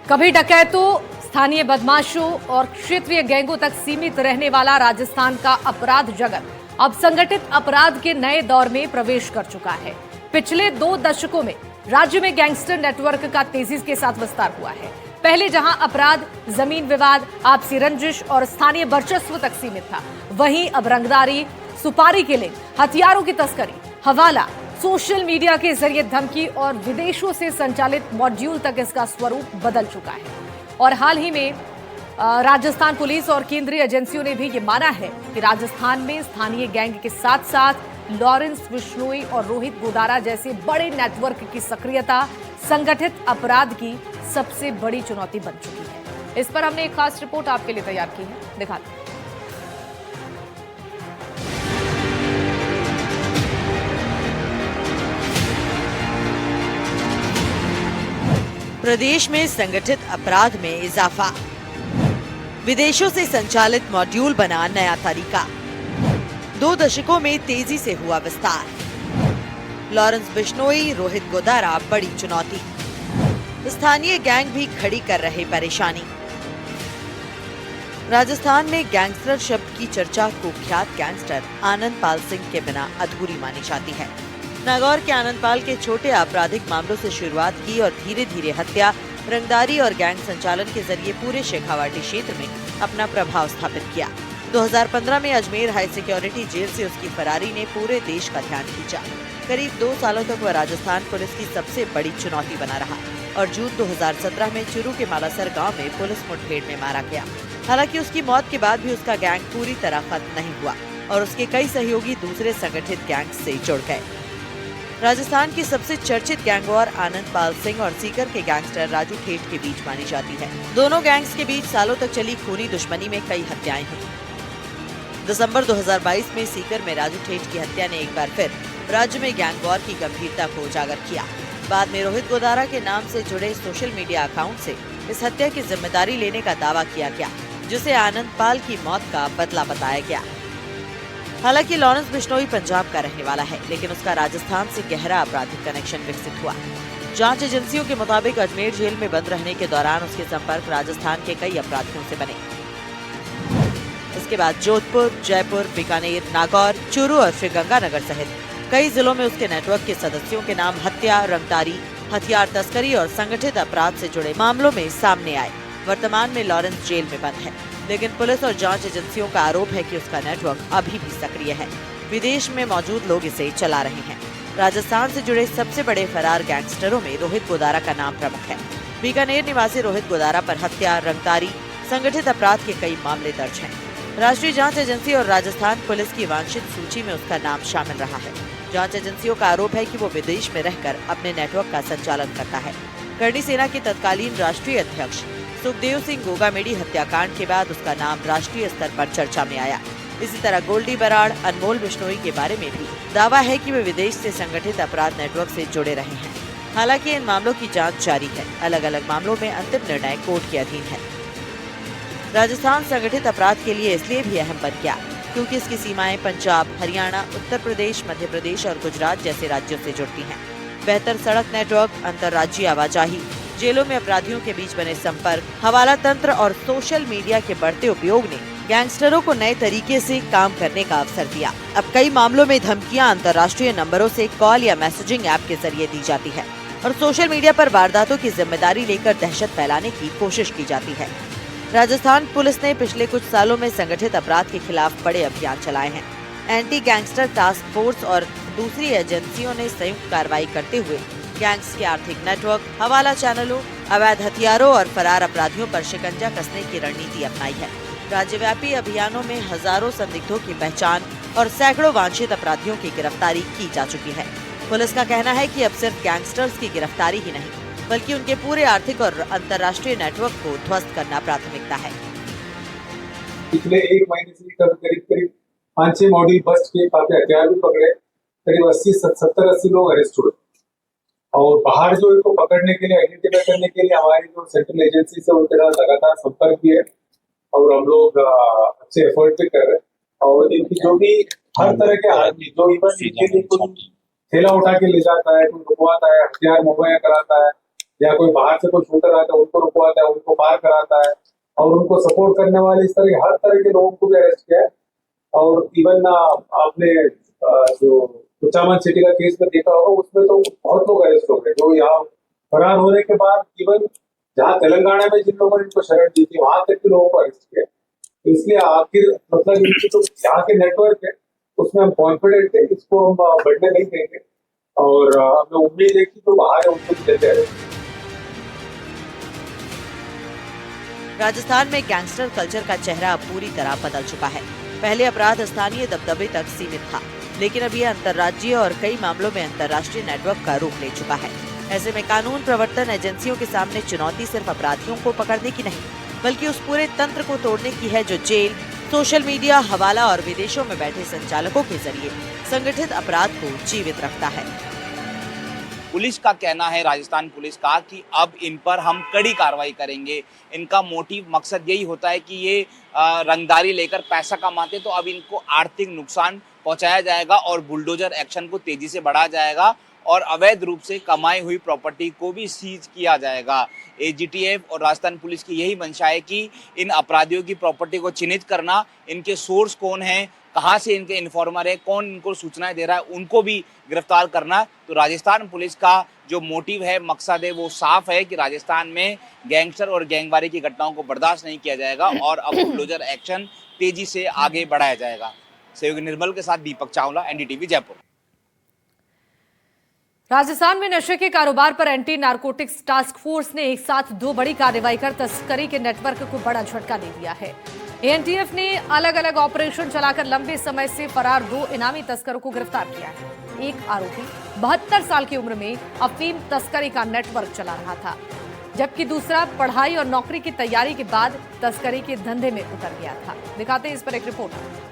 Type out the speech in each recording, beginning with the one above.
कभी डकैतों, स्थानीय बदमाशों और क्षेत्रीय गैंगों तक सीमित रहने वाला राजस्थान का अपराध जगत अब संगठित अपराध के नए दौर में प्रवेश कर चुका है। पिछले 2 दशकों में राज्य में गैंगस्टर नेटवर्क का तेजी के साथ विस्तार हुआ है। पहले जहां अपराध जमीन विवाद, आपसी रंजिश और स्थानीय वर्चस्व तक सीमित था, वहीं अब रंगदारी, सुपारी किलिंग, हथियारों की तस्करी, हवाला, सोशल मीडिया के जरिए धमकी और विदेशों से संचालित मॉड्यूल तक इसका स्वरूप बदल चुका है। और हाल ही में राजस्थान पुलिस और केंद्रीय एजेंसियों ने भी ये माना है कि राजस्थान में स्थानीय गैंग के साथ साथ लॉरेंस बिश्नोई और रोहित गोदारा जैसे बड़े नेटवर्क की सक्रियता संगठित अपराध की सबसे बड़ी चुनौती बन चुकी है। इस पर हमने एक खास रिपोर्ट आपके लिए तैयार की है, दिखाते हैं। प्रदेश में संगठित अपराध में इजाफा, विदेशों से संचालित मॉड्यूल बना नया तरीका, 2 दशकों में तेजी से हुआ विस्तार, लॉरेंस बिश्नोई, रोहित गोदारा बड़ी चुनौती, स्थानीय गैंग भी खड़ी कर रहे परेशानी। राजस्थान में गैंगस्टर शब्द की चर्चा कुख्यात गैंगस्टर आनंद पाल सिंह के बिना अधूरी मानी जाती है। नागौर के आनंद पाल के छोटे आपराधिक मामलों से शुरुआत की और धीरे धीरे हत्या, रंगदारी और गैंग संचालन के जरिए पूरे शेखावाटी क्षेत्र में अपना प्रभाव स्थापित किया। 2015 में अजमेर हाई सिक्योरिटी जेल से उसकी फरारी ने पूरे देश का ध्यान खींचा। करीब 2 सालों तक वह राजस्थान पुलिस की सबसे बड़ी चुनौती बना रहा और जून 2017 में चुरू के मालासर गाँव में पुलिस मुठभेड़ में मारा गया। हालांकि उसकी मौत के बाद भी उसका गैंग पूरी तरह खत्म नहीं हुआ और उसके कई सहयोगी दूसरे संगठित गैंग से जुड़ गए। राजस्थान की सबसे चर्चित गैंग वॉर आनंद पाल सिंह और सीकर के गैंगस्टर राजू ठेठ के बीच मानी जाती है। दोनों गैंग्स के बीच सालों तक चली खूनी दुश्मनी में कई हत्याएं हुई। दिसंबर 2022 में सीकर में राजू ठेठ की हत्या ने एक बार फिर राज्य में गैंग वॉर की गंभीरता को उजागर किया। बाद में रोहित गोदारा के नाम से जुड़े सोशल मीडिया अकाउंट से इस हत्या की जिम्मेदारी लेने का दावा किया गया, जिसे आनंद पाल की मौत का बदला बताया गया। हालांकि लॉरेंस बिश्नोई पंजाब का रहने वाला है, लेकिन उसका राजस्थान से गहरा आपराधिक कनेक्शन विकसित हुआ। जांच एजेंसियों के मुताबिक अजमेर जेल में बंद रहने के दौरान उसके संपर्क राजस्थान के कई अपराधियों से बने। इसके बाद जोधपुर, जयपुर, बीकानेर, नागौर, चूरू और श्रीगंगानगर सहित कई जिलों में उसके नेटवर्क के सदस्यों के नाम हत्या, रंगदारी, हथियार तस्करी और संगठित अपराध से जुड़े मामलों में सामने आए। वर्तमान में लॉरेंस जेल में बंद है, लेकिन पुलिस और जांच एजेंसियों का आरोप है कि उसका नेटवर्क अभी भी सक्रिय है। विदेश में मौजूद लोग इसे चला रहे हैं। राजस्थान से जुड़े सबसे बड़े फरार गैंगस्टरों में रोहित गोदारा का नाम प्रमुख है। बीकानेर निवासी रोहित गोदारा पर हत्या, रंगदारी, संगठित अपराध के कई मामले दर्ज हैं। राष्ट्रीय जांच एजेंसी और राजस्थान पुलिस की वांछित सूची में उसका नाम शामिल रहा है। जांच एजेंसियों का आरोप है कि वो विदेश में रहकर अपने नेटवर्क का संचालन करता है। करणी सेना के तत्कालीन राष्ट्रीय अध्यक्ष सुखदेव सिंह गोगामेडी हत्याकांड के बाद उसका नाम राष्ट्रीय स्तर पर चर्चा में आया। इसी तरह गोल्डी बराड़, अनमोल बिश्नोई के बारे में भी दावा है कि वे विदेश से संगठित अपराध नेटवर्क से जुड़े रहे हैं। हालांकि इन मामलों की जांच जारी है। अलग अलग मामलों में अंतिम निर्णय कोर्ट के अधीन है। राजस्थान संगठित अपराध के लिए इसलिए भी अहम बन गया क्योंकि इसकी सीमाएं पंजाब, हरियाणा, उत्तर प्रदेश, मध्य प्रदेश और गुजरात जैसे राज्यों से जुड़ती हैं। बेहतर सड़क नेटवर्क, अंतर्राज्यीय आवाजाही, जेलों में अपराधियों के बीच बने संपर्क, हवाला तंत्र और सोशल मीडिया के बढ़ते उपयोग ने गैंगस्टरों को नए तरीके से काम करने का अवसर दिया। अब कई मामलों में धमकियां अंतर्राष्ट्रीय नंबरों से कॉल या मैसेजिंग ऐप के जरिए दी जाती है और सोशल मीडिया पर वारदातों की जिम्मेदारी लेकर दहशत फैलाने की कोशिश की जाती है। राजस्थान पुलिस ने पिछले कुछ सालों में संगठित अपराध के खिलाफ बड़े अभियान चलाए हैं। एंटी गैंगस्टर टास्क फोर्स और दूसरी एजेंसियों ने संयुक्त कार्रवाई करते हुए गैंग्स के आर्थिक नेटवर्क, हवाला चैनलों, अवैध हथियारों और फरार अपराधियों पर शिकंजा कसने की रणनीति अपनाई है। राज्यव्यापी अभियानों में हजारों संदिग्धों की पहचान और सैकड़ों वांछित अपराधियों की गिरफ्तारी की जा चुकी है। पुलिस का कहना है कि अब सिर्फ गैंगस्टर्स की गिरफ्तारी ही नहीं, बल्कि उनके पूरे आर्थिक और अंतर्राष्ट्रीय नेटवर्क को ध्वस्त करना प्राथमिकता है। पिछले 1 महीने से करीब 5-6 मॉड्यूल बस्ट के काफी हथियार भी पकड़े, करीब 70-80 लोग अरेस्ट हुए। और बाहर जो इनको पकड़ने के लिए, आइडेंटिफाई करने के लिए हमारी जो सेंट्रल एजेंसी से उनके साथ लगातार संपर्क भी है और हम लोग अच्छे एफर्ट भी कर रहे हैं। और इनकी जो भी हर तरह के आदमी जो इवन इनके लिए कोई थैला उठा के ले जाता है, कोई रुकवाता है, हथियार मुहैया कराता है या कोई बाहर से कोई शूटर आता है उनको रुकवाता है, उनको पार कराता है और उनको सपोर्ट करने वाले इस तरह हर तरह के लोगों को भी अरेस्ट किया है। और इवन आपने जो कुचामन सिटी का केस में देखा होगा, उसमें तो बहुत लोग अरेस्ट हो गए जो यहाँ फरार होने के बाद इवन जहाँ तेलंगाना में जिन लोगों ने इनको शरण दी थी वहां तक के लोगों को अरेस्ट किया। तो इसलिए आखिर मतलब इनकी जो यहाँ के नेटवर्क है उसमें हम कॉन्फिडेंट है, इसको हम बढ़ने नहीं देंगे और हमें उम्मीद है कि तो बाहर है उनको देते हैं। राजस्थान में गैंगस्टर कल्चर का चेहरा अब पूरी तरह बदल चुका है। पहले अपराध स्थानीय दबदबे तक सीमित था, लेकिन अब ये अंतर्राज्यीय और कई मामलों में अंतर्राष्ट्रीय नेटवर्क का रूप ले चुका है। ऐसे में कानून प्रवर्तन एजेंसियों के सामने चुनौती सिर्फ अपराधियों को पकड़ने की नहीं, बल्कि उस पूरे तंत्र को तोड़ने की है जो जेल, सोशल मीडिया, हवाला और विदेशों में बैठे संचालकों के जरिए संगठित अपराध को जीवित रखता है। पुलिस का कहना है, राजस्थान पुलिस का, कि अब इन पर हम कड़ी कार्रवाई करेंगे। इनका मोटिव मकसद यही होता है कि ये रंगदारी लेकर पैसा कमाते, तो अब इनको आर्थिक नुकसान पहुंचाया जाएगा और बुलडोजर एक्शन को तेजी से बढ़ाया जाएगा और अवैध रूप से कमाई हुई प्रॉपर्टी को भी सीज किया जाएगा। एजीटीएफ और राजस्थान पुलिस की यही मंशा है कि इन अपराधियों की प्रॉपर्टी को चिन्हित करना, इनके सोर्स कौन हैं, कहां से इनके इन्फॉर्मर है, कौन इनको सूचनाएं दे रहा है, उनको भी गिरफ्तार करना। तो राजस्थान पुलिस का जो मोटिव है, मकसद है, वो साफ है कि राजस्थान में गैंगस्टर और गैंगवारी की घटनाओं को बर्दाश्त नहीं किया जाएगा और अब बुलडोजर एक्शन तेजी से आगे बढ़ाया जाएगा। सहयोगी निर्मल के साथ दीपक चावला, एनडीटीवी जयपुर। राजस्थान में नशे के कारोबार पर एंटी नारकोटिक्स टास्क फोर्स ने एक साथ 2 बड़ी कार्रवाई कर तस्करी के नेटवर्क को बड़ा झटका दे दिया है। एएनटीएफ ने अलग अलग ऑपरेशन चलाकर लंबे समय से फरार 2 इनामी तस्करों को गिरफ्तार किया है। एक आरोपी 72 साल की उम्र में अफीम तस्करी का नेटवर्क चला रहा था, जबकि दूसरा पढ़ाई और नौकरी की तैयारी के बाद तस्करी के धंधे में उतर गया था। दिखाते हैं इस पर एक रिपोर्ट।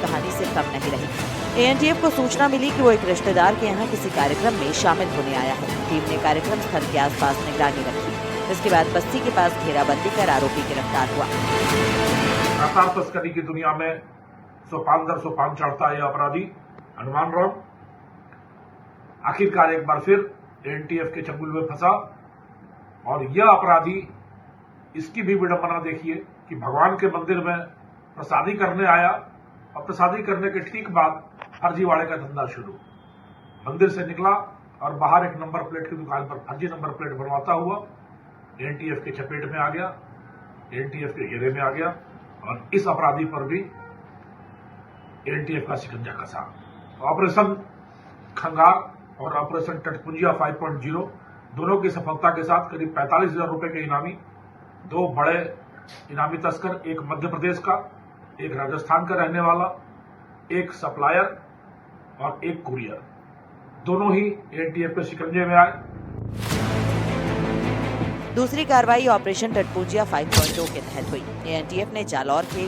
कहानी से कम नहीं रही। एएनटीएफ को सूचना मिली कि वो एक रिश्तेदार के यहाँ किसी कार्यक्रम में शामिल होने आया है। टीम ने कार्यक्रम स्थल के आसपास निगरानी रखी। इसके बाद बस्ती के पास घेराबंदी कर आरोपी गिरफ्तार हुआ। लगातार तस्करी की दुनिया में सोपान दर सोपान चढ़ता है अपराधी हनुमान राम। आखिरकार एक बार फिर एएनटीएफ के चंगुल में फंसा और यह अपराधी, इसकी भी विडंबना देखिए कि भगवान के मंदिर में प्रसादी करने आया और प्रसादी करने के ठीक बाद फर्जीवाड़े का धंधा शुरू। मंदिर से निकला और बाहर एक नंबर प्लेट की दुकान पर फर्जी नंबर प्लेट बनवाता हुआ एएनटीएफ के चपेट में आ गया, एएनटीएफ के घेरे में आ गया और इस अपराधी पर भी एएनटीएफ का शिकंजा कसा। ऑपरेशन खंगार और ऑपरेशन टटपुंजिया 5.0 दोनों की सफलता के साथ करीब 45,000 रुपए के इनामी, 2 बड़े इनामी तस्कर, एक मध्य प्रदेश का, एक राजस्थान का रहने वाला, एक सप्लायर और एक कुरियर, दोनों ही एएनटीएफ के शिकंजे में आए। दूसरी कार्रवाई ऑपरेशन टटपुंजिया 5.0 के तहत हुई। एएनटीएफ ने जालौर के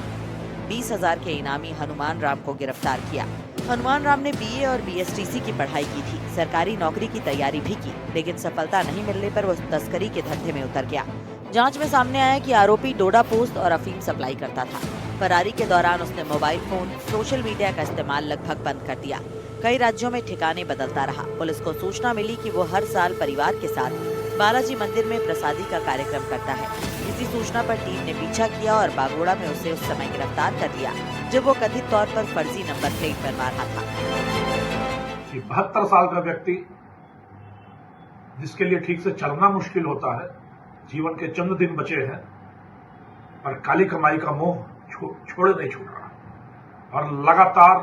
20,000 के इनामी हनुमान राम को गिरफ्तार किया। हनुमान राम ने बीए और बीएसटीसी की पढ़ाई की थी, सरकारी नौकरी की तैयारी भी की, लेकिन सफलता नहीं मिलने पर वो तस्करी के धंधे में उतर गया। जांच में सामने आया कि आरोपी डोडा पोस्ट और अफीम सप्लाई करता था। फरारी के दौरान उसने मोबाइल फोन, सोशल मीडिया का इस्तेमाल लगभग बंद कर दिया। कई राज्यों में ठिकाने बदलता रहा। पुलिस को सूचना मिली कि वो हर साल परिवार के साथ बालाजी मंदिर में प्रसादी का कार्यक्रम करता है। इसी सूचना पर टीम ने पीछा किया और बागोड़ा में उसे उस समय गिरफ्तार कर लिया जब वो कथित तौर पर फर्जी नंबर प्लेट बनवा रहा था। 72 साल का व्यक्ति जिसके लिए ठीक से चलना मुश्किल होता है, जीवन के चंद दिन बचे हैं, पर काली कमाई का मोह छोड़ नहीं छूट रहा और लगातार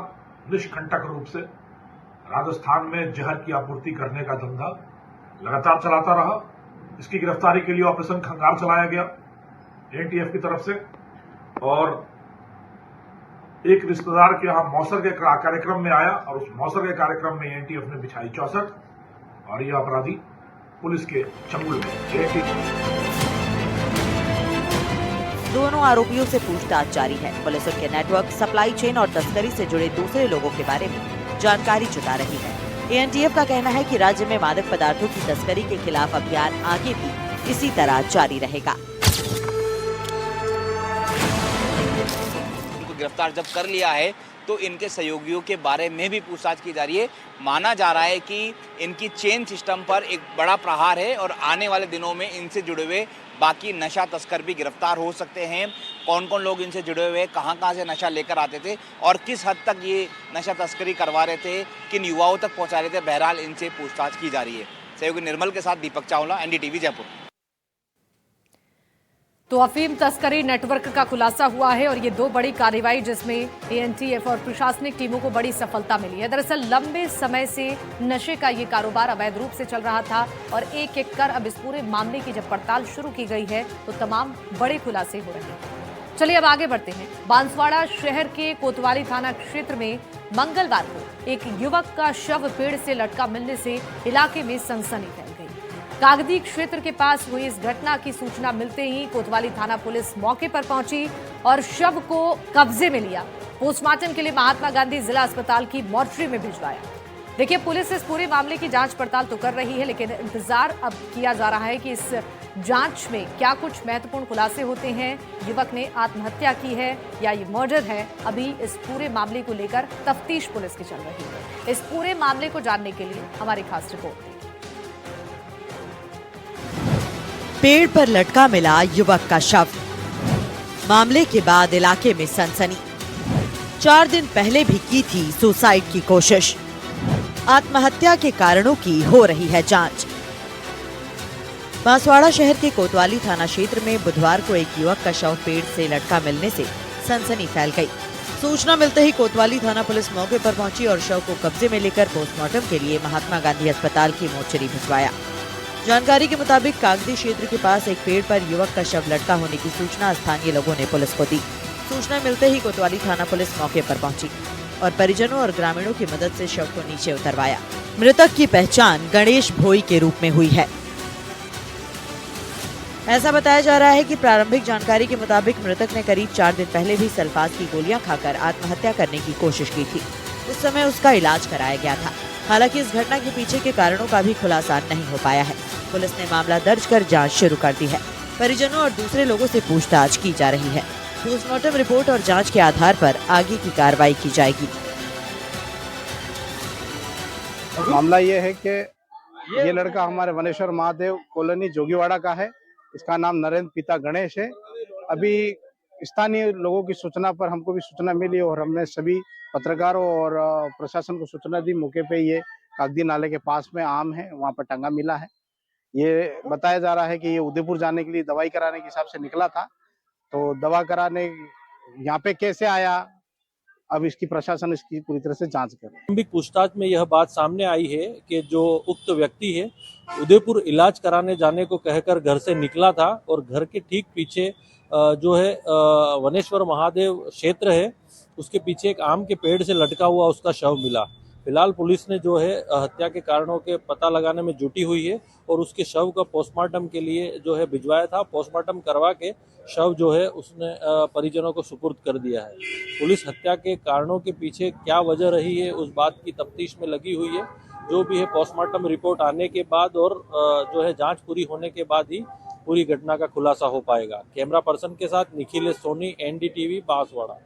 निष्कंटक रूप से राजस्थान में जहर की आपूर्ति करने का धंधा लगातार चलाता रहा। इसकी गिरफ्तारी के लिए ऑपरेशन खंगार चलाया गया एनटीएफ की तरफ से और एक रिश्तेदार के यहाँ मौसर के कार्यक्रम में आया और उस मौसर के कार्यक्रम में एनटीएफ ने बिछाई 64 और यह अपराधी पुलिस के चंगुल में। दोनों आरोपियों से पूछताछ जारी है। पुलिस उनके नेटवर्क, सप्लाई चेन और तस्करी से जुड़े दूसरे लोगों के बारे में जानकारी जुटा रही है। एनटीएफ का कहना है कि राज्य में मादक पदार्थों की तस्करी के खिलाफ अभियान आगे भी इसी तरह जारी रहेगा। इनको गिरफ्तार जब कर लिया है तो इनके सहयोगियों के बारे में भी पूछताछ की जा रही है। माना जा रहा है कि इनकी चेन सिस्टम पर एक बड़ा प्रहार है और आने वाले दिनों में इनसे जुड़े हुए बाकी नशा तस्कर भी गिरफ्तार हो सकते हैं। कौन कौन लोग इनसे जुड़े हुए, कहां से नशा लेकर आते थे और किस हद तक ये नशा तस्करी करवा रहे थे, किन युवाओं तक पहुंचा रहे थे, बहरहाल इनसे पूछताछ की जा रही है। सहयोगी निर्मल के साथ दीपक चावला, एनडीटीवी जयपुर। तो अफीम तस्करी नेटवर्क का खुलासा हुआ है और ये दो बड़ी कार्रवाई जिसमें एएनटीएफ और प्रशासनिक टीमों को बड़ी सफलता मिली है। दरअसल लंबे समय से नशे का ये कारोबार अवैध रूप से चल रहा था और एक एक कर अब इस पूरे मामले की जब पड़ताल शुरू की गई है तो तमाम बड़े खुलासे हो रहे हैं। चलिए अब आगे बढ़ते हैं। बांसवाड़ा शहर के कोतवाली थाना क्षेत्र में मंगलवार को एक युवक का शव पेड़ से लटका मिलने से इलाके में सनसनी फैल गई। कागदी क्षेत्र के पास हुई इस घटना की सूचना मिलते ही कोतवाली थाना पुलिस मौके पर पहुंची और शव को कब्जे में लिया। पोस्टमार्टम के लिए महात्मा गांधी जिला अस्पताल की मॉर्चरी में भिजवाया। देखिए, पुलिस इस पूरे मामले की जांच पड़ताल तो कर रही है, लेकिन इंतजार अब किया जा रहा है कि इस जांच में क्या कुछ महत्वपूर्ण खुलासे होते हैं। युवक ने आत्महत्या की है या ये मर्डर है, अभी इस पूरे मामले को लेकर तफ्तीश पुलिस की चल रही है। इस पूरे मामले को जानने के लिए हमारी खास रिपोर्ट। पेड़ पर लटका मिला युवक का शव। मामले के बाद इलाके में सनसनी। 4 दिन पहले भी की थी सुसाइड की कोशिश। आत्महत्या के कारणों की हो रही है जांच। बांसवाड़ा शहर के कोतवाली थाना क्षेत्र में बुधवार को एक युवक का शव पेड़ से लटका मिलने से सनसनी फैल गई। सूचना मिलते ही कोतवाली थाना पुलिस मौके पर पहुंची और शव को कब्जे में लेकर पोस्टमार्टम के लिए महात्मा गांधी अस्पताल की मोर्चरी भिजवाया। जानकारी के मुताबिक कागदी क्षेत्र के पास एक पेड़ पर युवक का शव लटका होने की सूचना स्थानीय लोगों ने पुलिस को दी। सूचना मिलते ही कोतवाली थाना पुलिस मौके पर पहुंची और परिजनों और ग्रामीणों की मदद से शव को नीचे उतरवाया। मृतक की पहचान गणेश भोई के रूप में हुई है। ऐसा बताया जा रहा है कि प्रारंभिक जानकारी के मुताबिक मृतक ने करीब 4 दिन पहले भी सल्फास की गोलियां खाकर आत्महत्या करने की कोशिश की थी। उस समय उसका इलाज कराया गया था। हालांकि इस घटना के पीछे के कारणों का भी खुलासा नहीं हो पाया है। पुलिस ने मामला दर्ज कर जांच शुरू कर दी है। परिजनों और दूसरे लोगों से पूछताछ की जा रही है। पोस्टमार्टम रिपोर्ट और जांच के आधार पर आगे की कार्रवाई की जाएगी। मामला ये है कि ये लड़का हमारे वनेश्वर महादेव कॉलोनी जोगीवाड़ा का है। इसका नाम नरेंद्र पिता गणेश है। अभी स्थानीय लोगों की सूचना पर हमको भी सूचना मिली और हमने सभी पत्रकारों और प्रशासन को सूचना दी। मौके पे ये कागदी नाले के पास में आम है, वहाँ पर टंगा मिला है। ये बताया जा रहा है कि ये उदयपुर जाने के लिए दवाई कराने के हिसाब से निकला था, तो दवा कराने यहाँ पे कैसे आया, अब इसकी प्रशासन इसकी पूरी तरह से जांच कर रही है। पूछताछ में यह बात सामने आई है कि जो उक्त व्यक्ति है उदयपुर इलाज कराने जाने को कहकर घर से निकला था और घर के ठीक पीछे जो है वनेश्वर महादेव क्षेत्र है, उसके पीछे एक आम के पेड़ से लटका हुआ उसका शव मिला। फिलहाल पुलिस ने जो है हत्या के कारणों के पता लगाने में जुटी हुई है और उसके शव का पोस्टमार्टम के लिए जो है भिजवाया था। पोस्टमार्टम करवा के शव जो है उसने परिजनों को सुपुर्द कर दिया है। पुलिस हत्या के कारणों के पीछे क्या वजह रही है उस बात की तफ्तीश में लगी हुई है। जो भी है पोस्टमार्टम रिपोर्ट आने के बाद और जो है जांच पूरी होने के बाद ही पूरी घटना का खुलासा हो पाएगा। कैमरा पर्सन के साथ निखिलेश सोनी, NDTV, बांसवाड़ा।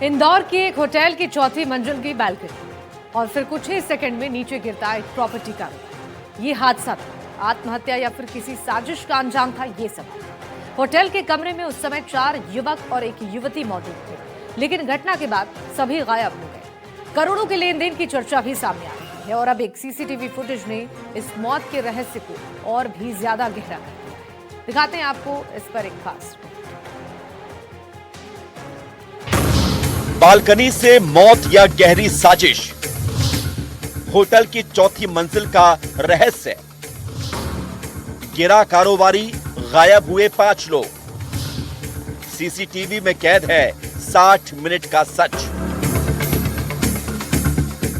इंदौर के एक होटल की चौथी मंजिल की बालकनी और फिर कुछ ही सेकंड में नीचे गिरता एक प्रॉपर्टी का। ये हादसा था, आत्महत्या या फिर किसी साजिश का अंजाम था, ये सवाल। होटल के कमरे में उस समय 4 युवक और एक युवती मौजूद थे, लेकिन घटना के बाद सभी गायब हो गए। करोड़ों के लेन देन की चर्चा भी सामने आ रही है और अब एक सीसीटीवी फुटेज ने इस मौत के रहस्य को और भी ज्यादा गहरा कर दिया है। दिखाते हैं आपको इस पर एक खास। बालकनी से मौत या गहरी साजिश, होटल की चौथी मंजिल का रहस्य। गिरा कारोबारी, गायब हुए 5 लोग। सीसीटीवी में कैद है 60 मिनट का सच।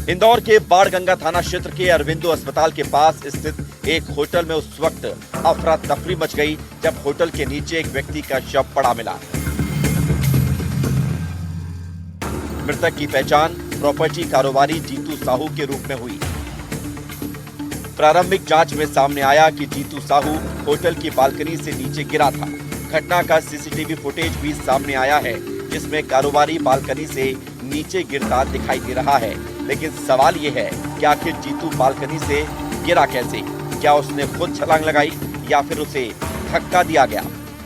इंदौर के बाणगंगा थाना क्षेत्र के अरविंदो अस्पताल के पास स्थित एक होटल में उस वक्त अफरा तफरी मच गई जब होटल के नीचे एक व्यक्ति का शव पड़ा मिला। मृतक की पहचान प्रॉपर्टी कारोबारी जीतू साहू के रूप में हुई। प्रारंभिक जांच में सामने आया कि जीतू साहू होटल की बालकनी से नीचे गिरा था। घटना का सीसीटीवी फुटेज भी सामने आया है, जिसमें कारोबारी बालकनी से नीचे गिरता दिखाई दे रहा है। लेकिन सवाल ये है कि आखिर जीतू बालकनी से गिरा कैसे? क्या उसने खुद छलांग लगाई या फिर उसे धक्का दिया गया?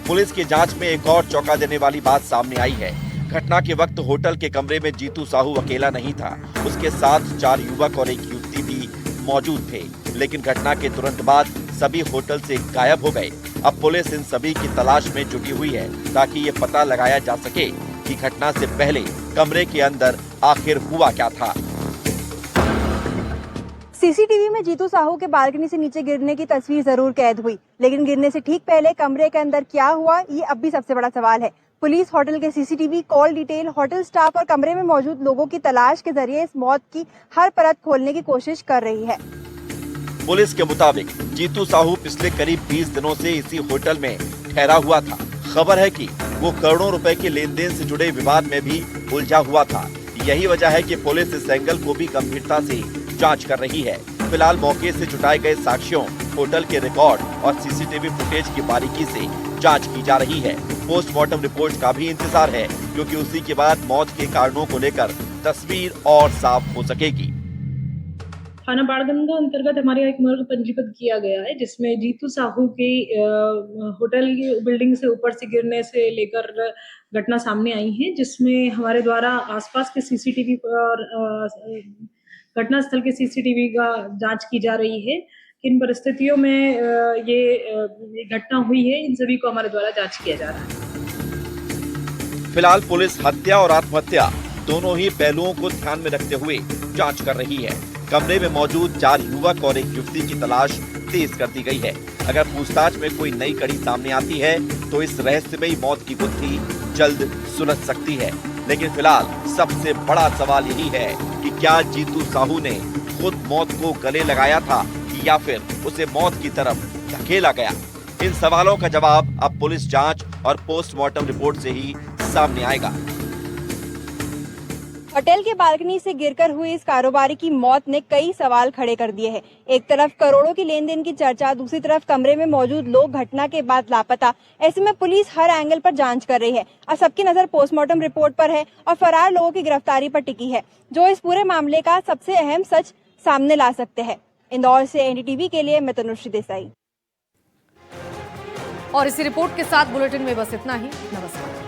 पुलिस की जांच में एक और चौंका देने वाली बात सामने आई है। घटना के वक्त होटल के कमरे में जीतू साहू अकेला नहीं था, उसके साथ 4 युवक और एक युवती भी मौजूद थे। लेकिन घटना के तुरंत बाद सभी होटल से गायब हो गए। अब पुलिस इन सभी की तलाश में जुटी हुई है ताकि ये पता लगाया जा सके कि घटना से पहले कमरे के अंदर आखिर हुआ क्या था। सीसीटीवी में जीतू साहू के बालकनी से नीचे गिरने की तस्वीर जरूर कैद हुई, लेकिन गिरने से ठीक पहले कमरे के अंदर क्या हुआ, ये अब भी सबसे बड़ा सवाल है। पुलिस होटल के CCTV, call detail, hotel staff और कमरे में मौजूद लोगों की तलाश के जरिए इस मौत की हर परत खोलने की कोशिश कर रही है। पुलिस के मुताबिक जीतू साहू पिछले करीब 20 दिनों से इसी होटल में ठहरा हुआ था। खबर है कि वो करोड़ों रुपए के लेन देन से जुड़े विवाद में भी उलझा हुआ था। यही वजह है कि पुलिस इस एंगल को भी गंभीरता से जांच कर रही है। फिलहाल मौके से जुटाए गए साक्ष्यों, होटल के रिकॉर्ड और सीसीटीवी फुटेज की बारीकी से जांच की जा रही है। पोस्टमार्टम रिपोर्ट का भी इंतजार है, क्योंकि उसी के बाद मौत के कारणों को लेकर तस्वीर और साफ हो सकेगी। थाना बाणगंगा अंतर्गत हमारे यहाँ एक मर्ग पंजीबद्ध किया गया है, जिसमें जीतू साहू की होटल की बिल्डिंग से ऊपर से गिरने से लेकर घटना सामने आई है, जिसमें हमारे द्वारा आसपास के सीसीटीवी और घटनास्थल के सीसीटीवी का जांच की जा रही है। किन परिस्थितियों में ये घटना हुई है, इन सभी को हमारे द्वारा जांच किया जा रहा है। फिलहाल पुलिस हत्या और आत्महत्या दोनों ही पहलुओं को ध्यान में रखते हुए जांच कर रही है। कमरे में मौजूद 4 युवक और एक युवती की तलाश तेज कर दी गई है। अगर पूछताछ में कोई नई कड़ी सामने आती है तो इस रहस्यमयी मौत की गुत्थी जल्द सुलझ सकती है। लेकिन फिलहाल सबसे बड़ा सवाल यही है कि क्या जीतू साहू ने खुद मौत को गले लगाया था या फिर उसे मौत की तरफ धकेला गया? इन सवालों का जवाब अब पुलिस जांच और पोस्टमार्टम रिपोर्ट से ही सामने आएगा। होटल के बालकनी से गिरकर हुई इस कारोबारी की मौत ने कई सवाल खड़े कर दिए हैं। एक तरफ करोड़ों की लेन देन की चर्चा, दूसरी तरफ कमरे में मौजूद लोग घटना के बाद लापता। ऐसे में पुलिस हर एंगल पर जांच कर रही है। अब सबकी नजर पोस्टमार्टम रिपोर्ट पर है और फरार लोगों की गिरफ्तारी पर टिकी है, जो इस पूरे मामले का सबसे अहम सच सामने ला सकते हैं। इंदौर से NDTV के लिए मैं तनुश्री देसाई। और इसी रिपोर्ट के साथ बुलेटिन में बस इतना ही। नमस्कार।